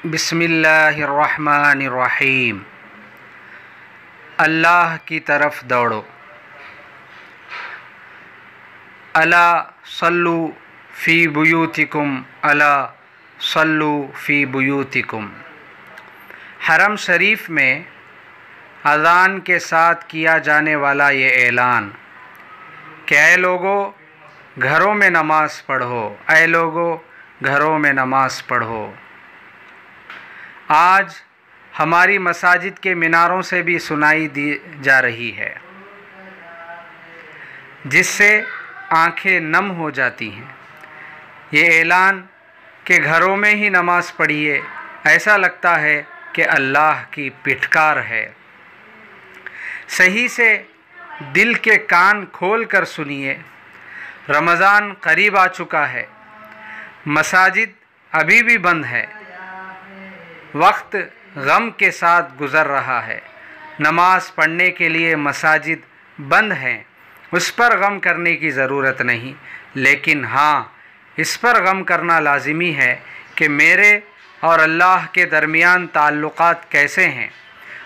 بسم اللہ الرحمن الرحیم۔ اللہ کی طرف دوڑو۔ الا صلو فی بیوتکم الا صلو فی بیوتکم۔ حرم شریف میں اذان کے ساتھ کیا جانے والا یہ اعلان کہ اے لوگو گھروں میں نماز پڑھو، اے لوگو گھروں میں نماز پڑھو، آج ہماری مساجد کے میناروں سے بھی سنائی دی جا رہی ہے، جس سے آنکھیں نم ہو جاتی ہیں۔ یہ اعلان کہ گھروں میں ہی نماز پڑھیے، ایسا لگتا ہے کہ اللہ کی پٹکار ہے۔ صحیح سے دل کے کان کھول کر سنیے، رمضان قریب آ چکا ہے، مساجد ابھی بھی بند ہے، وقت غم کے ساتھ گزر رہا ہے، نماز پڑھنے کے لیے مساجد بند ہیں، اس پر غم کرنے کی ضرورت نہیں، لیکن ہاں اس پر غم کرنا لازمی ہے کہ میرے اور اللہ کے درمیان تعلقات کیسے ہیں،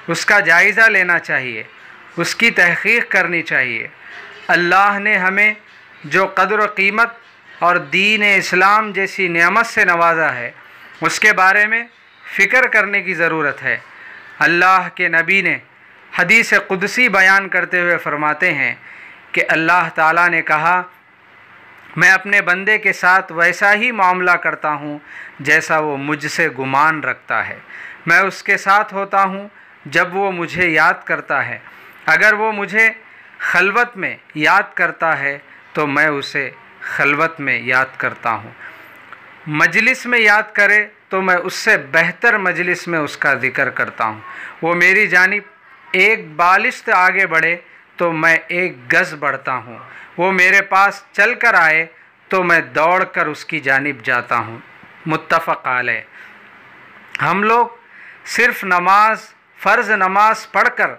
اس کا جائزہ لینا چاہیے، اس کی تحقیق کرنی چاہیے۔ اللہ نے ہمیں جو قدر و قیمت اور دین اسلام جیسی نعمت سے نوازا ہے، اس کے بارے میں فکر کرنے کی ضرورت ہے۔ اللہ کے نبی نے حدیث قدسی بیان کرتے ہوئے فرماتے ہیں کہ اللہ تعالیٰ نے کہا، میں اپنے بندے کے ساتھ ویسا ہی معاملہ کرتا ہوں جیسا وہ مجھ سے گمان رکھتا ہے، میں اس کے ساتھ ہوتا ہوں جب وہ مجھے یاد کرتا ہے، اگر وہ مجھے خلوت میں یاد کرتا ہے تو میں اسے خلوت میں یاد کرتا ہوں، مجلس میں یاد کرے تو میں اس سے بہتر مجلس میں اس کا ذکر کرتا ہوں، وہ میری جانب ایک بالشت آگے بڑھے تو میں ایک گز بڑھتا ہوں، وہ میرے پاس چل کر آئے تو میں دوڑ کر اس کی جانب جاتا ہوں۔ متفق علیہ۔ ہم لوگ صرف فرض نماز پڑھ کر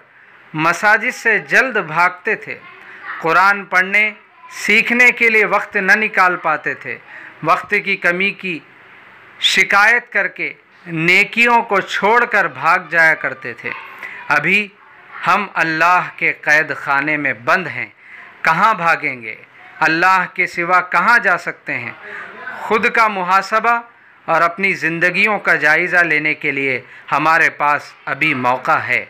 مساجد سے جلد بھاگتے تھے، قرآن پڑھنے سیکھنے کے لیے وقت نہ نکال پاتے تھے، وقت کی کمی کی شکایت کر کے نیکیوں کو چھوڑ کر بھاگ جایا کرتے تھے۔ ابھی ہم اللہ کے قید خانے میں بند ہیں، کہاں بھاگیں گے؟ اللہ کے سوا کہاں جا سکتے ہیں؟ خود کا محاسبہ اور اپنی زندگیوں کا جائزہ لینے کے لیے ہمارے پاس ابھی موقع ہے۔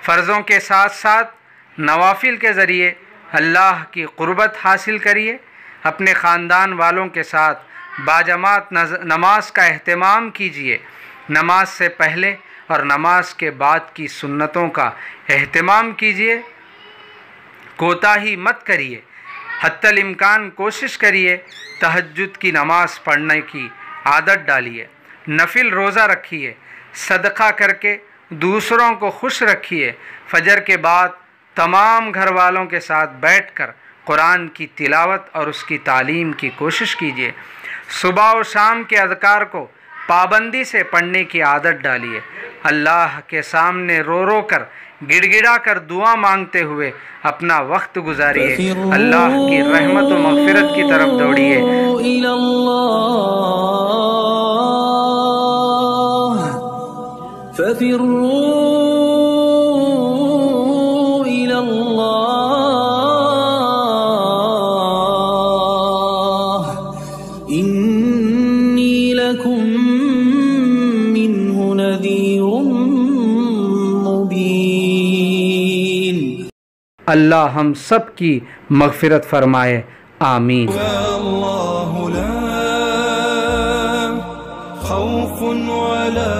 فرضوں کے ساتھ ساتھ نوافل کے ذریعے اللہ کی قربت حاصل کریے، اپنے خاندان والوں کے ساتھ باجماعت نماز کا اہتمام کیجیے، نماز سے پہلے اور نماز کے بعد کی سنتوں کا اہتمام کیجیے، کوتاہی مت کریے، حتی الامکان کوشش کریے تہجد کی نماز پڑھنے کی عادت ڈالیے، نفل روزہ رکھیے، صدقہ کر کے دوسروں کو خوش رکھیے، فجر کے بعد تمام گھر والوں کے ساتھ بیٹھ کر قرآن کی تلاوت اور اس کی تعلیم کی کوشش کیجیے، صبح و شام کے اذکار کو پابندی سے پڑھنے کی عادت ڈالیے، اللہ کے سامنے رو رو کر گڑ گڑا کر دعا مانگتے ہوئے اپنا وقت گزاریے، اللہ کی رحمت و مغفرت کی طرف دوڑیے۔ اللہ ہم سب کی مغفرت فرمائے، آمین۔ خوف ولا